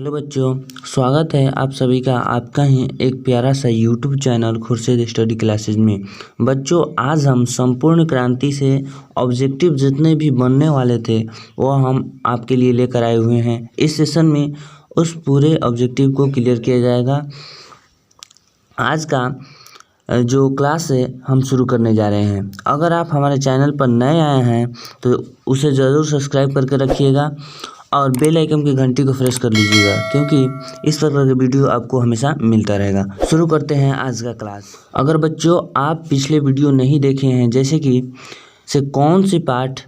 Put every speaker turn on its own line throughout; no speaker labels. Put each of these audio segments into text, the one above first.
Hello बच्चों, स्वागत है आप सभी का आपका ही एक प्यारा सा YouTube channel Khurshid study classes में। बच्चों, आज हम संपूर्ण क्रांति से ऑब्जेक्टिव जितने भी बनने वाले थे वो हम आपके लिए लेकर आए हुए हैं। इस सेशन में उस पूरे ऑब्जेक्टिव को क्लियर किया जाएगा। आज का जो क्लास है हम शुरू करने जा रहे हैं। अगर आप हमारे चैनल पर नए आए हैं तो उसे ज़रूर सब्सक्राइब करके रखिएगा और बेल आइकन की घंटी को प्रेस कर लीजिएगा, क्योंकि इस प्रकार का वीडियो आपको हमेशा मिलता रहेगा। शुरू करते हैं आज का क्लास। अगर बच्चों आप पिछले वीडियो नहीं देखे हैं, जैसे कि कौन सी पाठ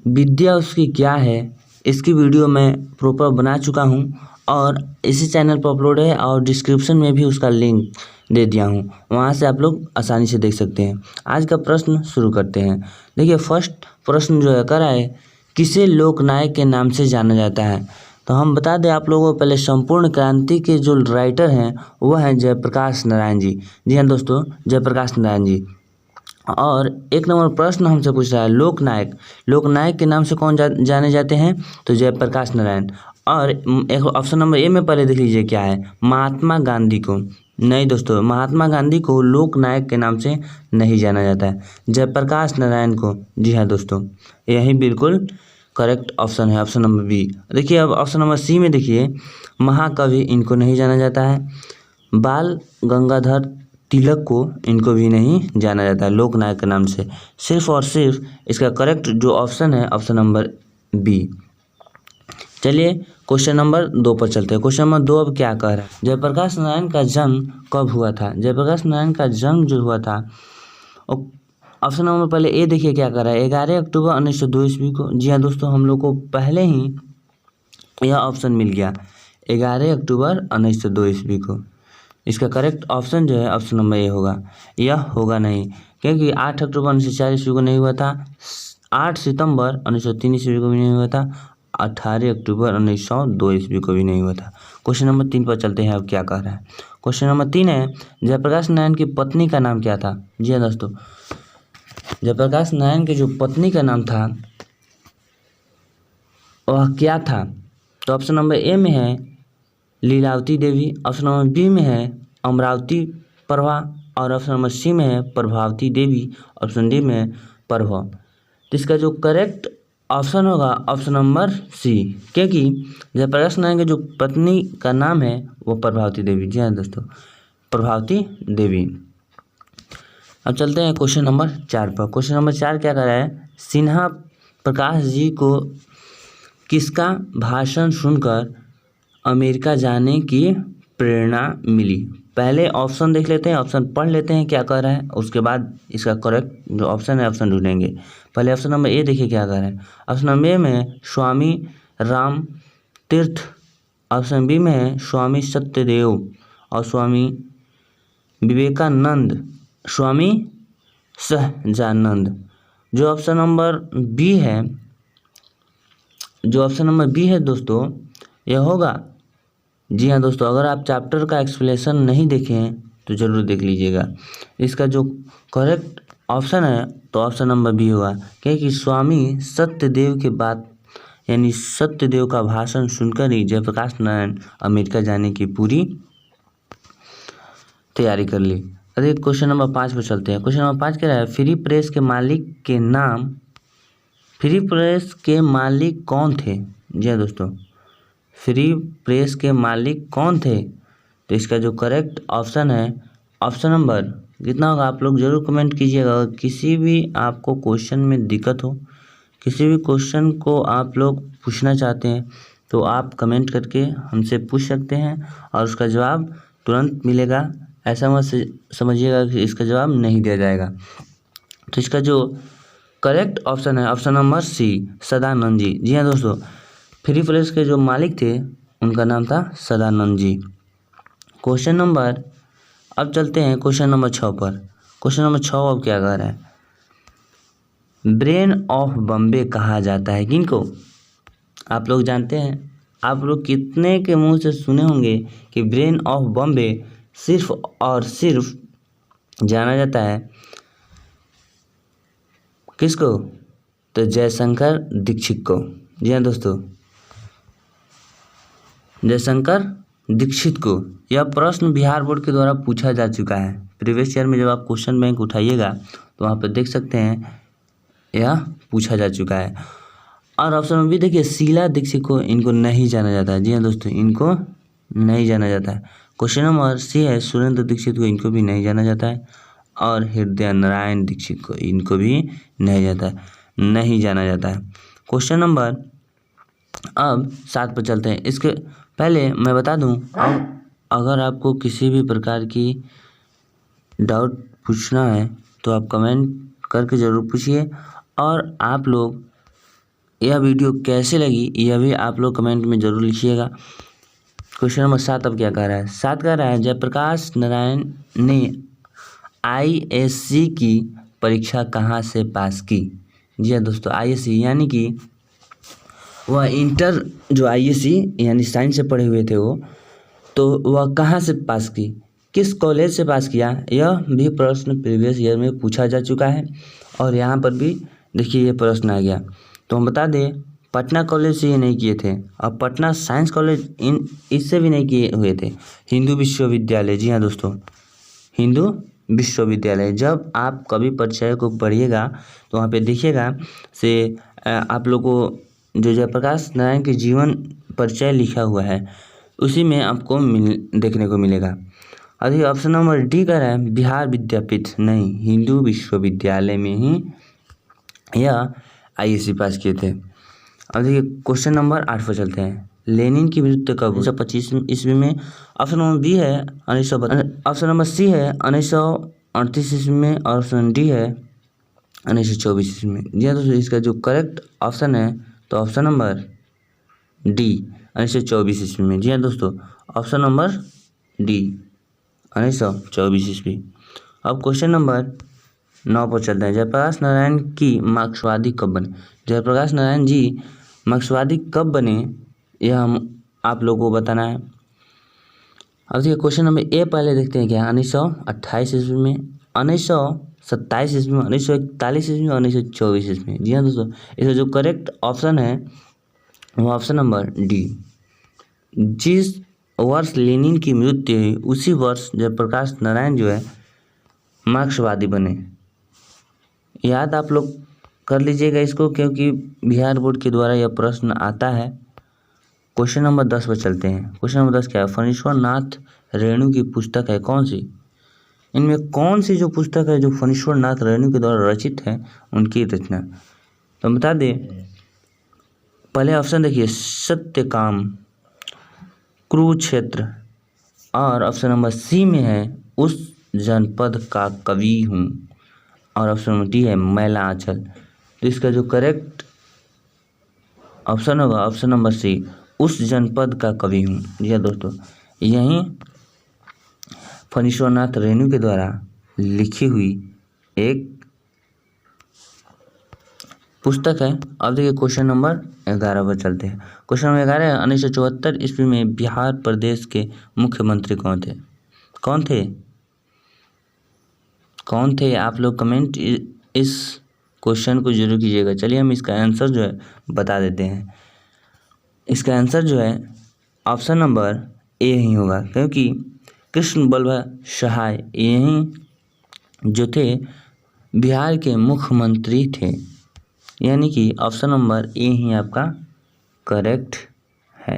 विद्या उसकी क्या है, इसकी वीडियो मैं प्रॉपर बना चुका हूं और इसी चैनल पर अपलोड है और डिस्क्रिप्शन में भी उसका लिंक दे दिया हूं, वहां से आप लोग आसानी से देख सकते हैं। आज का प्रश्न शुरू करते हैं। देखिए, फर्स्ट प्रश्न जो है करा है, किसे लोकनायक के नाम से जाना जाता है। तो हम बता दें आप लोगों को, पहले संपूर्ण क्रांति के जो राइटर हैं वो हैं जयप्रकाश नारायण जी। जी हाँ दोस्तों, जयप्रकाश नारायण जी। और एक नंबर प्रश्न हमसे पूछ रहा है, लोकनायक के नाम से कौन जाने जाते हैं, तो जयप्रकाश नारायण। और एक ऑप्शन नंबर ए में पहले देख लीजिए क्या है, महात्मा गांधी को। नहीं दोस्तों, महात्मा गांधी को लोकनायक के नाम से नहीं जाना जाता है, जयप्रकाश नारायण को। जी हाँ दोस्तों, यही बिल्कुल करेक्ट ऑप्शन है, ऑप्शन नंबर बी। देखिए अब ऑप्शन नंबर सी में देखिए, महाकवि इनको नहीं जाना जाता है, बाल गंगाधर तिलक को इनको भी नहीं जाना जाता है लोकनायक के नाम से। सिर्फ और सिर्फ इसका करेक्ट जो ऑप्शन है, ऑप्शन नंबर बी। चलिए क्वेश्चन नंबर 2 पर चलते हैं। क्वेश्चन नंबर 2 अब क्या कह रहा है, जयप्रकाश नारायण का जन्म कब हुआ था। जयप्रकाश नारायण का जन्म जो हुआ था, ऑप्शन नंबर पहले ए देखिए क्या कर रहा है, 11 अक्टूबर 1902 ईस्वी को। जी हाँ दोस्तों, हम लोग को पहले ही यह ऑप्शन मिल गया, 11 अक्टूबर 1902 ईस्वी को। इसका करेक्ट ऑप्शन जो है ऑप्शन नंबर ए होगा। यह होगा नहीं, क्योंकि 8 अक्टूबर 1904 ईस्वी को नहीं हुआ था, 8 सितंबर 1903 ईस्वी को भी नहीं हुआ था, 18 अक्टूबर 1902 ईस्वी को भी नहीं हुआ था। क्वेश्चन नंबर 3 पर चलते हैं। अब क्या कह रहा है, क्वेश्चन नंबर 3 है, जयप्रकाश नारायण की पत्नी का नाम क्या था। जी हाँ दोस्तों, जयप्रकाश नारायण की जो पत्नी का नाम था वह क्या था। तो ऑप्शन नंबर ए में है लीलावती देवी, ऑप्शन नंबर बी में है अमरावती प्रभा और ऑप्शन नंबर सी में है प्रभावती देवी, ऑप्शन डी में है प्रभा। तो इसका जो करेक्ट ऑप्शन होगा ऑप्शन नंबर सी, क्योंकि जयप्रकाश नारायण की जो पत्नी का नाम है वो प्रभावती देवी। जी हाँ दोस्तों, प्रभावती देवी। अब चलते हैं क्वेश्चन नंबर 4 पर। क्वेश्चन नंबर 4 क्या कर रहा है, सिन्हा प्रकाश जी को किसका भाषण सुनकर अमेरिका जाने की प्रेरणा मिली। पहले ऑप्शन देख लेते हैं, ऑप्शन पढ़ लेते हैं क्या कह रहा है, उसके बाद इसका करेक्ट जो ऑप्शन है ऑप्शन ढूंढेंगे। पहले ऑप्शन नंबर ए देखिए क्या कह रहा है, ऑप्शन नंबर ए में है स्वामी राम तीर्थ, ऑप्शन बी में है स्वामी सत्यदेव और स्वामी विवेकानंद, स्वामी सहजानंद। जो ऑप्शन नंबर बी है, जो ऑप्शन नंबर बी है दोस्तों, यह होगा। जी हाँ दोस्तों, अगर आप चैप्टर का एक्सप्लेनेशन नहीं देखे हैं तो ज़रूर देख लीजिएगा। इसका जो करेक्ट ऑप्शन है तो ऑप्शन नंबर बी होगा, क्योंकि स्वामी सत्यदेव के बात यानी सत्यदेव का भाषण सुनकर ही जयप्रकाश नारायण अमेरिका जाने की पूरी तैयारी कर ली। अरे क्वेश्चन नंबर 5 पर चलते हैं। क्वेश्चन नंबर 5 कह रहा है, फ्री प्रेस के मालिक के नाम, फ्री प्रेस के मालिक कौन थे। जी हाँ दोस्तों, फ्री प्रेस के मालिक कौन थे। तो इसका जो करेक्ट ऑप्शन है ऑप्शन नंबर कितना होगा, आप लोग जरूर कमेंट कीजिएगा। किसी भी आपको क्वेश्चन में दिक्कत हो, किसी भी क्वेश्चन को आप लोग पूछना चाहते हैं तो आप कमेंट करके हमसे पूछ सकते हैं और उसका जवाब तुरंत मिलेगा। ऐसा मत समझिएगा कि इसका जवाब नहीं दिया जाएगा। तो इसका जो करेक्ट ऑप्शन है ऑप्शन नंबर सी, सदानंद जी। जी हाँ दोस्तों, फ्री प्रेस के जो मालिक थे उनका नाम था सदानंद जी। क्वेश्चन नंबर अब चलते हैं क्वेश्चन नंबर 6 पर। क्वेश्चन नंबर 6 अब क्या कह रहा है, ब्रेन ऑफ बॉम्बे कहा जाता है किनको। आप लोग जानते हैं, आप लोग कितने के मुंह से सुने होंगे कि ब्रेन ऑफ बॉम्बे सिर्फ और सिर्फ जाना जाता है किसको, तो जयशंकर दीक्षित को। जी हाँ दोस्तों, जयशंकर दीक्षित को। यह प्रश्न बिहार बोर्ड के द्वारा पूछा जा चुका है। प्रीवियस ईयर में जब आप क्वेश्चन बैंक उठाइएगा तो वहाँ पर देख सकते हैं यह पूछा जा चुका है। और ऑप्शन में भी देखिए, शीला दीक्षित को इनको नहीं जाना जाता है। जी हाँ दोस्तों, इनको नहीं जाना जाता है। क्वेश्चन नंबर सी है, सुरेंद्र दीक्षित को इनको भी नहीं जाना जाता है। और हृदय नारायण दीक्षित को इनको भी नहीं जाना जाता है। क्वेश्चन नंबर अब 7 पर चलते हैं। इसके पहले मैं बता दूं, अब अगर आपको किसी भी प्रकार की डाउट पूछना है तो आप कमेंट करके ज़रूर पूछिए। और आप लोग यह वीडियो कैसे लगी यह भी आप लोग कमेंट में ज़रूर लिखिएगा। क्वेश्चन नंबर 7 अब क्या कह रहा है? 7 कह रहा है, जयप्रकाश नारायण ने ISC की परीक्षा कहाँ से पास की? जी हाँ दोस्तों, ISC यानी कि वह इंटर जो ISC यानी साइंस से पढ़े हुए थे वो, तो वह कहाँ से पास की, किस कॉलेज से पास किया? यह भी प्रश्न प्रीवियस ईयर में पूछा जा चुका है। और यहाँ पर भी देखिए ये प्रश्न आ गया। तो हम बता दें, पटना कॉलेज से ये नहीं किए थे और पटना साइंस कॉलेज इससे भी नहीं किए हुए थे। हिंदू विश्वविद्यालय, जी हाँ दोस्तों, हिंदू विश्वविद्यालय। जब आप कभी परिचय को पढ़िएगा तो वहाँ पे देखिएगा से आप लोग को जो जयप्रकाश नारायण के जीवन परिचय लिखा हुआ है उसी में आपको देखने को मिलेगा। अभी ऑप्शन नंबर डी का है, बिहार विद्यापीठ नहीं, हिंदू विश्वविद्यालय में ही यह ISC पास किए थे। अब देखिए क्वेश्चन नंबर 8 पर चलते हैं। लेनिन की मृत्यु कब? 1925 ईस्वी में। ऑप्शन नंबर बी है 1932, ऑप्शन नंबर सी है 1938 ईस्वी में, और ऑप्शन डी है 1924 ईस्वी में। जी हाँ दोस्तों, इसका जो करेक्ट ऑप्शन है तो ऑप्शन नंबर डी 1924 ईस्वी में। जी हाँ दोस्तों, ऑप्शन नंबर डी 1924 ईस्वी। अब क्वेश्चन नंबर 9 पर चलते हैं। जयप्रकाश नारायण की मार्क्सवादी कब बने? जयप्रकाश नारायण जी मार्क्सवादी कब बने यह हम आप लोगों को बताना है। अब देखिए क्वेश्चन नंबर ए पहले देखते हैं क्या, 1928 ईस्वी में, 1927 ईस्वी में, 1941 ईस्वी में, 1924 ईस्वी में। जी हाँ दोस्तों, इसका जो करेक्ट ऑप्शन है वो ऑप्शन नंबर डी। जिस वर्ष लेनिन की मृत्यु हुई उसी वर्ष जयप्रकाश नारायण जो है मार्क्सवादी बने। याद आप लोग कर लीजिएगा इसको, क्योंकि बिहार बोर्ड के द्वारा यह प्रश्न आता है। क्वेश्चन नंबर 10 पर चलते हैं। क्वेश्चन नंबर 10 क्या है? फणीश्वर नाथ रेणु की पुस्तक है कौन सी? इनमें कौन सी जो पुस्तक है जो फणीश्वर नाथ रेणु के द्वारा रचित है उनकी रचना? तो बता दें, पहले ऑप्शन देखिए, सत्यकाम, कुरुक्षेत्र, और ऑप्शन नंबर सी में है उस जनपद का कवि हूँ, और ऑप्शन नंबर डी है मैला आंचल। तो इसका जो करेक्ट ऑप्शन होगा ऑप्शन नंबर सी, उस जनपद का कवि हूँ। जी हाँ दोस्तों, यही फणीश्वर नाथ रेणु के द्वारा लिखी हुई एक पुस्तक है। अब देखिए क्वेश्चन नंबर 11 पर चलते हैं। क्वेश्चन नंबर 11 है, 1974 ईस्वी में बिहार प्रदेश के मुख्यमंत्री कौन थे? कौन थे आप लोग कमेंट इस क्वेश्चन को जरूर कीजिएगा। चलिए हम इसका आंसर जो है बता देते हैं। इसका आंसर जो है ऑप्शन नंबर ए ही होगा, क्योंकि कृष्ण वल्लभ सहाय यही जो थे बिहार के मुख्यमंत्री थे, यानी कि ऑप्शन नंबर ए ही आपका करेक्ट है।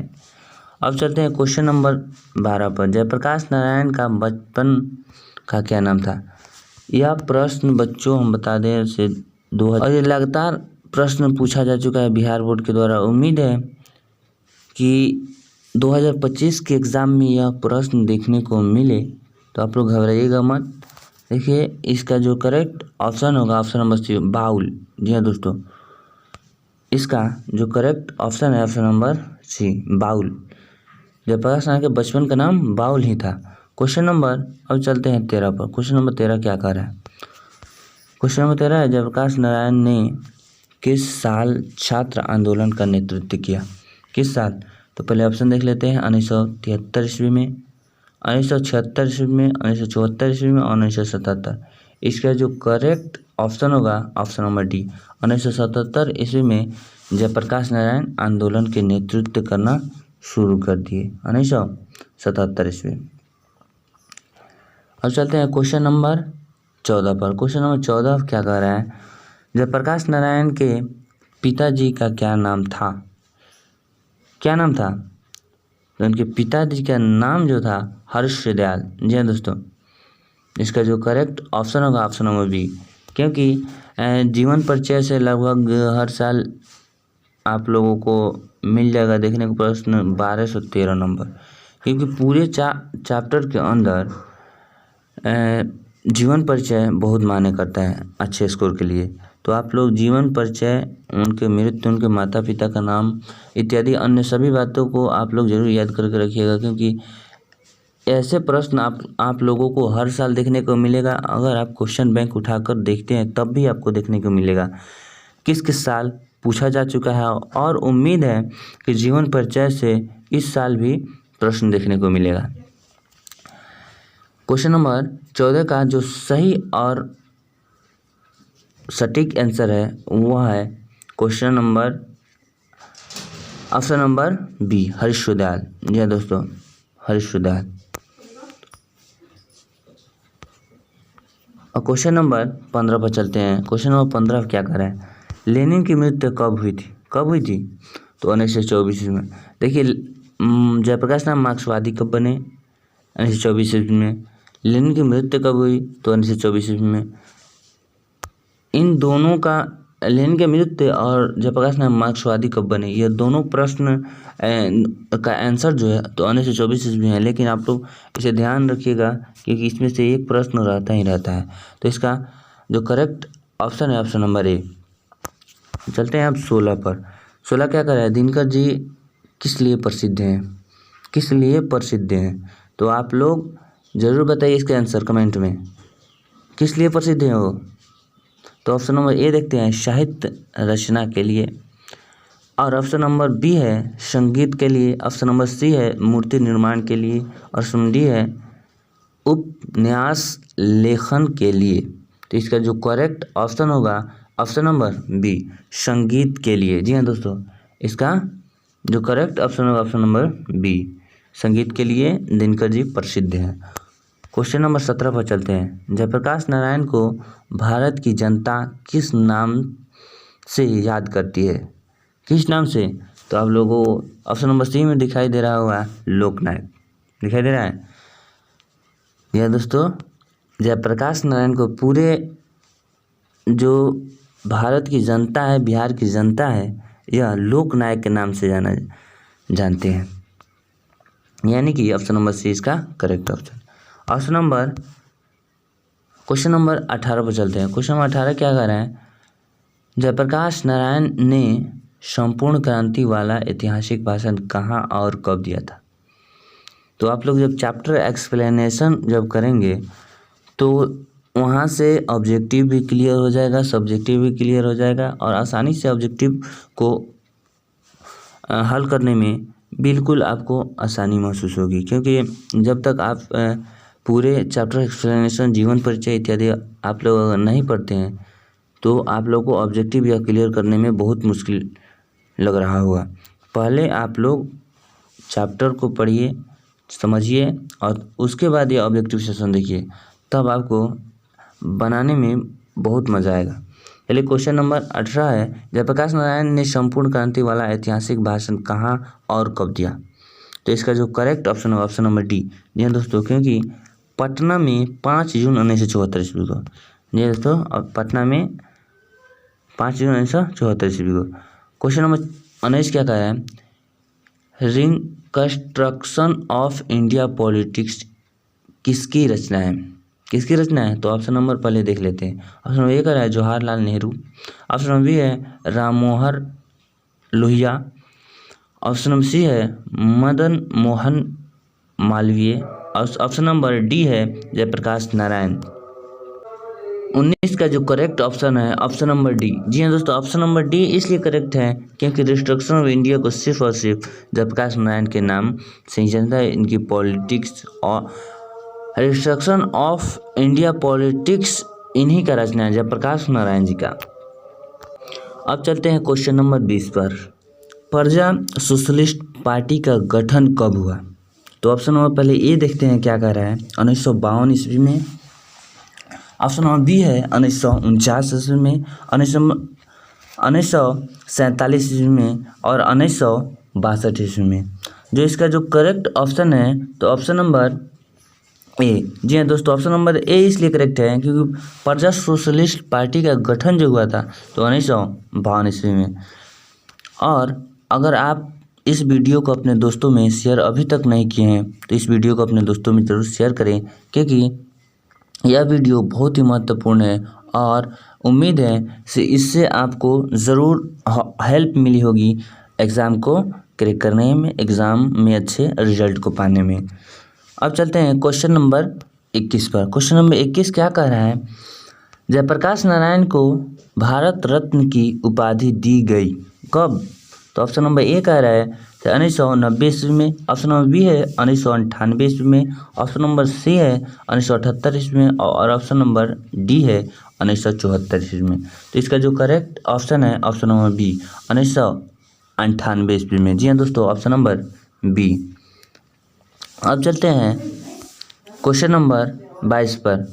अब चलते हैं क्वेश्चन नंबर 12 पर। जयप्रकाश नारायण का बचपन का क्या नाम था? यह प्रश्न बच्चों हम बता दें से 2000 और ये लगातार प्रश्न पूछा जा चुका है बिहार बोर्ड के द्वारा। उम्मीद है कि 2025 के एग्ज़ाम में यह प्रश्न देखने को मिले, तो आप लोग घबराइएगा मत। देखिए इसका जो करेक्ट ऑप्शन होगा ऑप्शन नंबर सी, बाउल। जी हाँ दोस्तों, इसका जो करेक्ट ऑप्शन है option number C, bowl. Jayaprakash Narayan के बचपन का नाम बाउल ही था। क्वेश्चन नंबर अब चलते हैं 13 पर। क्वेश्चन नंबर 13 क्या कर रहा है? क्वेश्चन नंबर 13 है, जयप्रकाश नारायण ने किस साल छात्र आंदोलन का नेतृत्व किया? किस साल? तो पहले ऑप्शन देख लेते हैं, 1973 ईस्वी में, 1976 ईस्वी में, 1974 ईस्वी में और 1977। इसका जो करेक्ट ऑप्शन होगा ऑप्शन नंबर डी, 1977 ईस्वी में जयप्रकाश नारायण आंदोलन के नेतृत्व करना शुरू कर दिए 1977 ईस्वी। अब चलते हैं क्वेश्चन नंबर 14 पर। क्वेश्चन नंबर 14 क्या कह रहा है, जयप्रकाश नारायण के पिताजी का क्या नाम था? क्या नाम था? तो उनके पिताजी का नाम जो था हर्ष दयाल। जी हाँ दोस्तों, इसका जो करेक्ट ऑप्शन होगा ऑप्शन नंबर बी, क्योंकि जीवन परिचय से लगभग हर साल आप लोगों को मिल जाएगा देखने को प्रश्न 1213 नंबर, क्योंकि पूरे चैप्टर के अंदर जीवन परिचय बहुत मायने करता है अच्छे स्कोर के लिए। तो आप लोग जीवन परिचय, उनके मृत्यु, उनके माता पिता का नाम इत्यादि अन्य सभी बातों को आप लोग जरूर याद करके रखिएगा, क्योंकि ऐसे प्रश्न आप लोगों को हर साल देखने को मिलेगा। अगर आप क्वेश्चन बैंक उठाकर देखते हैं तब भी आपको देखने को मिलेगा किस किस साल पूछा जा चुका है, और उम्मीद है कि जीवन परिचय से इस साल भी प्रश्न देखने को मिलेगा। क्वेश्चन नंबर 14 का जो सही और सटीक आंसर है वह है question number option number B, Harish Dayal. जी हाँ दोस्तों, हरीश दयाल। और क्वेश्चन नंबर 15 पर चलते हैं। क्वेश्चन नंबर 15 क्या कर रहे हैं, लेनिन की मृत्यु कब हुई थी? कब हुई थी? तो 1924 में। देखिए, जयप्रकाश नारायण मार्क्सवादी कब बने? 1924 में। लेनिन की मृत्यु कब हुई? तो 1924 में। इन दोनों का, लेनिन की मृत्यु और जयप्रकाश नारायण मार्क्सवादी कब बने, ये दोनों प्रश्न का आंसर जो है तो 1924 में है, लेकिन आप लोग इसे ध्यान रखिएगा क्योंकि इसमें से एक प्रश्न रहता ही रहता है। तो इसका जो करेक्ट ऑप्शन है ऑप्शन नंबर ए। चलते हैं अब 16 पर। 16 क्या कर रहा है, दिनकर जी किस लिए प्रसिद्ध हैं? किस लिए प्रसिद्ध हैं? तो आप लोग ज़रूर बताइए इसका आंसर कमेंट में, किस लिए प्रसिद्ध हैं वो? तो ऑप्शन नंबर ए देखते हैं, साहित्य रचना के लिए, और ऑप्शन नंबर बी है संगीत के लिए, ऑप्शन नंबर सी है मूर्ति निर्माण के लिए, और ऑप्शन डी है उपन्यास लेखन के लिए। तो इसका जो करेक्ट ऑप्शन होगा ऑप्शन नंबर बी, संगीत के लिए। जी हाँ दोस्तों, इसका जो करेक्ट ऑप्शन होगा ऑप्शन नंबर बी, संगीत के लिए दिनकर जी प्रसिद्ध हैं। क्वेश्चन नंबर 17 पर चलते हैं। जयप्रकाश नारायण को भारत की जनता किस नाम से याद करती है? किस नाम से? तो आप लोगों को ऑप्शन नंबर सी में दिखाई दे रहा होगा, लोकनायक। दिखाई दे रहा है? यह दोस्तों, जयप्रकाश नारायण को पूरे जो भारत की जनता है, बिहार की जनता है, यह लोकनायक के नाम से जानते हैं, यानी कि ऑप्शन नंबर सी इसका correct option. Option number question number 18 पर चलते हैं। क्वेश्चन नंबर 18 क्या कह रहे हैं, जयप्रकाश नारायण ने संपूर्ण क्रांति वाला ऐतिहासिक भाषण कहाँ और कब दिया था? तो आप लोग जब चैप्टर एक्सप्लेनेशन जब करेंगे तो वहाँ से ऑब्जेक्टिव भी क्लियर हो जाएगा, सब्जेक्टिव भी क्लियर हो जाएगा, और आसानी से ऑब्जेक्टिव को हल करने में बिल्कुल आपको आसानी महसूस होगी, क्योंकि जब तक आप पूरे चैप्टर एक्सप्लेनेशन, जीवन परिचय इत्यादि आप लोग अगर नहीं पढ़ते हैं तो आप लोग को ऑब्जेक्टिव या क्लियर करने में बहुत मुश्किल लग रहा होगा। पहले आप लोग चैप्टर को पढ़िए, समझिए, और उसके बाद ये ऑब्जेक्टिव सेशन देखिए, तब आपको बनाने में बहुत मज़ा आएगा। चलिए, क्वेश्चन नंबर 18 है, जयप्रकाश नारायण ने संपूर्ण क्रांति वाला ऐतिहासिक भाषण कहाँ और कब दिया? तो इसका जो करेक्ट ऑप्शन है ऑप्शन नंबर डी। जी हाँ दोस्तों, क्योंकि पटना में 5 जून 1974 ईस्वी को। जी दोस्तों, अब पटना में 5 जून 1974 ईस्वी को। क्वेश्चन नंबर 19 क्या कहा है, रिकंस्ट्रक्शन ऑफ इंडिया पॉलिटिक्स किसकी रचना है? किसकी रचना है? तो ऑप्शन नंबर पहले देख लेते हैं। ऑप्शन नंबर ए का है Jawaharlal Nehru, option number B है Ram Manohar Lohia, option number C है Madan Mohan Malviya, option number D है जयप्रकाश नारायण। 19 का जो करेक्ट ऑप्शन है ऑप्शन नंबर डी। जी हाँ दोस्तों, ऑप्शन नंबर डी इसलिए करेक्ट है क्योंकि रिस्ट्रक्शन ऑफ इंडिया को सिर्फ और सिर्फ जयप्रकाश नारायण के नाम से ही जानता है। इनकी पॉलिटिक्स और रिस्ट्रक्शन ऑफ इंडिया पॉलिटिक्स इन्हीं का रचना है, जयप्रकाश नारायण जी का। अब चलते हैं क्वेश्चन नंबर 20 पर। प्रजा सोशलिस्ट पार्टी का गठन कब हुआ? तो ऑप्शन नंबर पहले ए देखते हैं क्या कह रहा है, 1952 ईस्वी में। ऑप्शन नंबर बी है 1949 ईस्वी में, 1947 ईस्वी में और 1962 ईस्वी में। जो इसका जो करेक्ट ऑप्शन है तो ऑप्शन नंबर ए। जी हाँ दोस्तों, ऑप्शन नंबर ए इसलिए करेक्ट है क्योंकि प्रजा सोशलिस्ट पार्टी का गठन जो हुआ था तो 1952 ईस्वी में। और अगर आप इस वीडियो को अपने दोस्तों में शेयर अभी तक नहीं किए हैं तो इस वीडियो को अपने दोस्तों में ज़रूर शेयर करें, क्योंकि यह वीडियो बहुत ही महत्वपूर्ण है और उम्मीद है कि इससे आपको ज़रूर हेल्प मिली होगी एग्ज़ाम को क्रैक करने में, एग्ज़ाम में अच्छे रिजल्ट को पाने में। अब चलते हैं क्वेश्चन नंबर 21 पर। क्वेश्चन नंबर 21 क्या कह रहा है? जयप्रकाश नारायण को भारत रत्न की उपाधि दी गई कब? तो ऑप्शन नंबर ए कह रहा है 1990 ईस्वी में, ऑप्शन नंबर बी है 1998 ईस्वी में, ऑप्शन नंबर सी है 1978 ईस्वी में और ऑप्शन नंबर डी है 1974 ईस्वी में। तो इसका जो करेक्ट ऑप्शन है ऑप्शन नंबर बी, 1998 ईस्वी में। जी हाँ दोस्तों, ऑप्शन नंबर बी। अब चलते हैं क्वेश्चन नंबर 22 पर।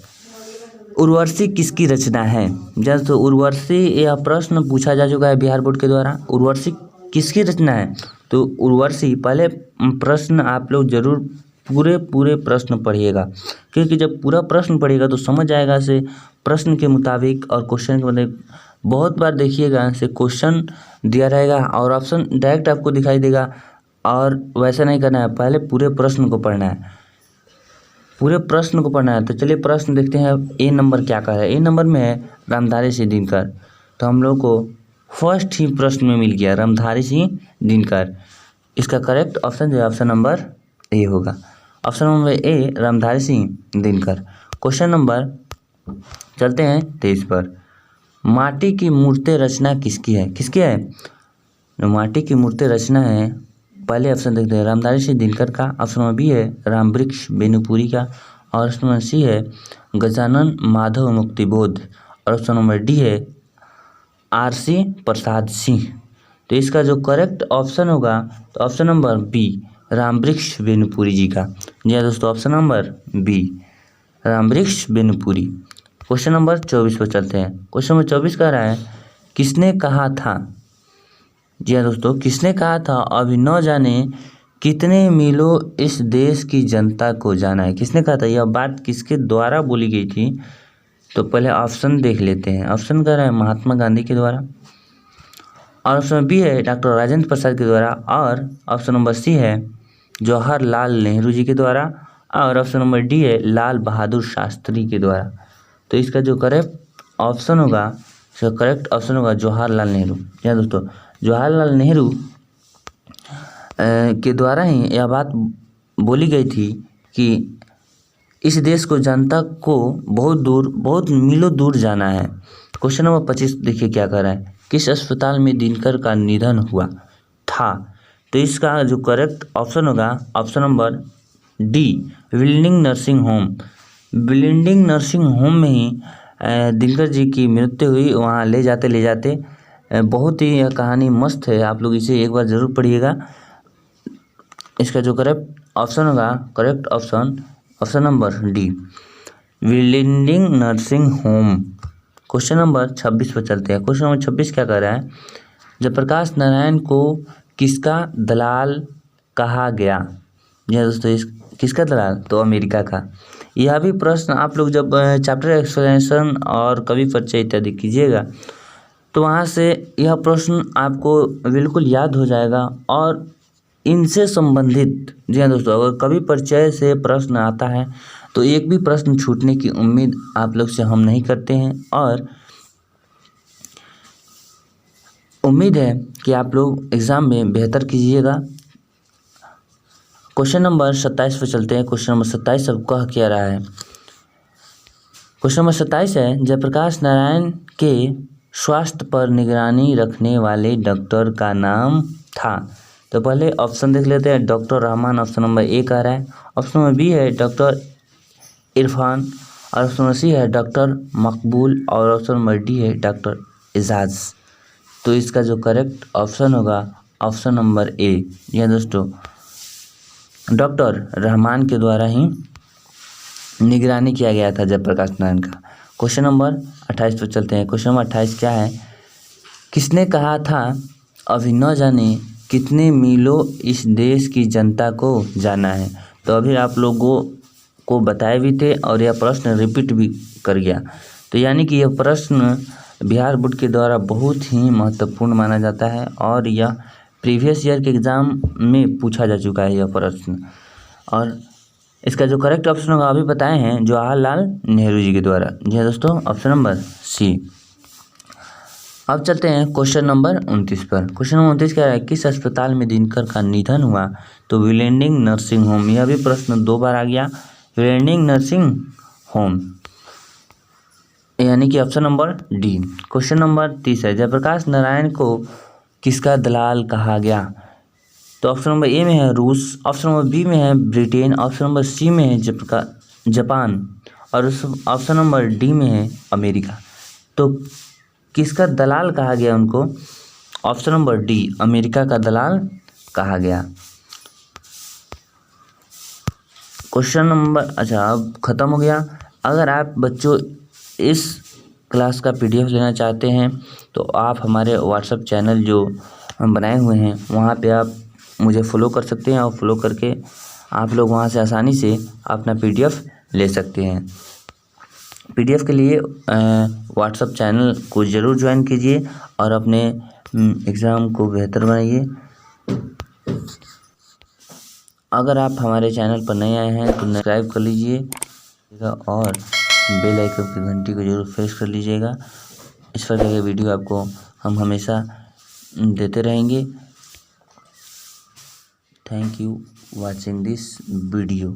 उर्वशी किसकी रचना है? जैसे तो उर्वशी, यह प्रश्न पूछा जा चुका है बिहार बोर्ड के द्वारा। उर्वशी किसकी रचना है? तो उर्वशी, पहले प्रश्न आप लोग जरूर पूरे प्रश्न पढ़िएगा, क्योंकि जब पूरा प्रश्न पढ़िएगा तो समझ आएगा से प्रश्न के मुताबिक और क्वेश्चन के मुताबिक। बहुत बार देखिएगा से क्वेश्चन दिया रहेगा और ऑप्शन डायरेक्ट आपको दिखाई देगा, और वैसा नहीं करना है, पहले पूरे प्रश्न को पढ़ना है, पूरे प्रश्न को पढ़ना है। तो चलिए प्रश्न देखते हैं ए नंबर क्या कह रहा है। ए नंबर में है रामधारी सिंह दिनकर। तो हम लोग को फर्स्ट ही प्रश्न में मिल गया रामधारी सिंह दिनकर। इसका करेक्ट ऑप्शन जो है ऑप्शन नंबर ए होगा। Option number A Ramdhari Singh Dinkar. Question number चलते हैं 23 पर। माटी की मूर्ति रचना किसकी है? किसकी है? जो माटी की मूर्ति रचना है, पहले ऑप्शन देखते हैं रामधारी सिंह दिनकर का, ऑप्शन नंबर बी है रामवृक्ष बेनीपुरी का और ऑप्शन नंबर सी है गजानन माधव मुक्तिबोध और ऑप्शन नंबर डी है आर.सी. प्रसाद सिंह। तो इसका जो करेक्ट ऑप्शन होगा तो option number B Rambriksh Benipuri ji का। जी हाँ दोस्तों, option number B Rambriksh Benipuri. Question number 24 पर चलते हैं। क्वेश्चन नंबर 24 कह रहा है किसने कहा था? जी हाँ दोस्तों, किसने कहा था अभी न जाने कितने मीलों इस देश की जनता को जाना है? किसने कहा था? यह बात किसके द्वारा बोली गई थी? तो पहले ऑप्शन देख लेते हैं। ऑप्शन कह रहा है महात्मा गांधी के द्वारा, और ऑप्शन बी है डॉक्टर राजेंद्र प्रसाद के द्वारा, और ऑप्शन नंबर सी है जवाहरलाल नेहरू जी के द्वारा, और ऑप्शन नंबर डी है लाल बहादुर शास्त्री के द्वारा। तो इसका जो करेक्ट ऑप्शन होगा, इसका करेक्ट ऑप्शन होगा जवाहरलाल नेहरू। जी हाँ दोस्तों, जवाहरलाल नेहरू के द्वारा ही यह बात बोली गई थी कि इस देश को जनता को बहुत दूर, बहुत मीलों दूर जाना है। क्वेश्चन नंबर 25 देखिए क्या कर रहा है। किस अस्पताल में दिनकर का निधन हुआ था? तो इसका जो करेक्ट ऑप्शन होगा option number D building nursing home. Building nursing home में ही दिनकर जी की मृत्यु हुई। वहाँ ले जाते बहुत ही यह कहानी मस्त है, आप लोग इसे एक बार ज़रूर पढ़िएगा। इसका जो करेक्ट ऑप्शन होगा, correct option number D building nursing home. Question number 26 पर चलते हैं। क्वेश्चन नंबर 26 क्या कर रहा है? जयप्रकाश नारायण को किसका दलाल कहा गया? जी दोस्तों, इस किसका दलाल? तो अमेरिका का। यह भी प्रश्न आप लोग जब चैप्टर एक्सप्लेनेशन और कवि परिचय इत्यादि कीजिएगा तो वहाँ से यह प्रश्न आपको बिल्कुल याद हो जाएगा। और इनसे संबंधित, जी हाँ दोस्तों, अगर कवि परिचय से प्रश्न आता है तो एक भी प्रश्न छूटने की उम्मीद आप लोग से हम नहीं करते हैं, और उम्मीद है कि आप लोग एग्ज़ाम में बेहतर कीजिएगा। क्वेश्चन नंबर 27 पर चलते हैं। क्वेश्चन नंबर 27 अब कह क्या रहा है? क्वेश्चन नंबर 27 है जयप्रकाश नारायण के स्वास्थ्य पर निगरानी रखने वाले डॉक्टर का नाम था। तो पहले ऑप्शन देख लेते हैं। Doctor Rahman option number A कह रहा है, ऑप्शन नंबर बी है डॉक्टर इरफान, और ऑप्शन नंबर सी है डॉक्टर मकबूल, और ऑप्शन नंबर डी है डॉक्टर एजाज। तो इसका जो करेक्ट ऑप्शन होगा ऑप्शन नंबर ए। यह दोस्तों डॉक्टर रहमान के द्वारा ही निगरानी किया गया था जयप्रकाश नारायण का। क्वेश्चन नंबर 28 पर चलते हैं। क्वेश्चन नंबर 28 क्या है? किसने कहा था अभी न जाने कितने मीलों इस देश की जनता को जाना है? तो अभी आप लोगों को बताए भी थे और यह प्रश्न रिपीट भी कर गया। तो यानी कि यह प्रश्न बिहार बोर्ड के द्वारा बहुत ही महत्वपूर्ण माना जाता है और यह प्रीवियस ईयर के एग्ज़ाम में पूछा जा चुका है यह प्रश्न। और इसका जो करेक्ट ऑप्शन होगा अभी बताए हैं, जवाहरलाल नेहरू जी के द्वारा। जी हाँ दोस्तों, ऑप्शन नंबर सी। अब चलते हैं क्वेश्चन नंबर 29 पर। क्वेश्चन नंबर 29 क्या है? किस अस्पताल में दिनकर का निधन हुआ? तो विलेंडिंग नर्सिंग होम। यह भी प्रश्न 2 बार आ गया। विलेंडिंग नर्सिंग होम यानी कि option number D. Question number 30 है, जयप्रकाश नारायण को किसका दलाल कहा गया? तो ऑप्शन नंबर ए में है रूस, ऑप्शन नंबर बी में है ब्रिटेन, ऑप्शन नंबर सी में है जापान और ऑप्शन नंबर डी में है अमेरिका। तो किसका दलाल कहा गया उनको? ऑप्शन नंबर डी, अमेरिका का दलाल कहा गया। क्वेश्चन नंबर अब ख़त्म हो गया। अगर आप बच्चों इस क्लास का PDF लेना चाहते हैं तो आप हमारे व्हाट्सएप चैनल जो हम बनाए हुए हैं वहाँ पे आप मुझे फॉलो कर सकते हैं और फॉलो करके आप लोग वहाँ से आसानी से अपना PDF ले सकते हैं। PDF के लिए व्हाट्सएप चैनल को ज़रूर ज्वाइन कीजिए और अपने एग्ज़ाम को बेहतर बनाइए। अगर आप हमारे चैनल पर नए आए हैं तो सब्सक्राइब कर लीजिएगा और बेल आइकन की घंटी को जरूर प्रेस कर लीजिएगा। इस प्रकार के वीडियो आपको हम हमेशा देते रहेंगे। Thank you watching this video.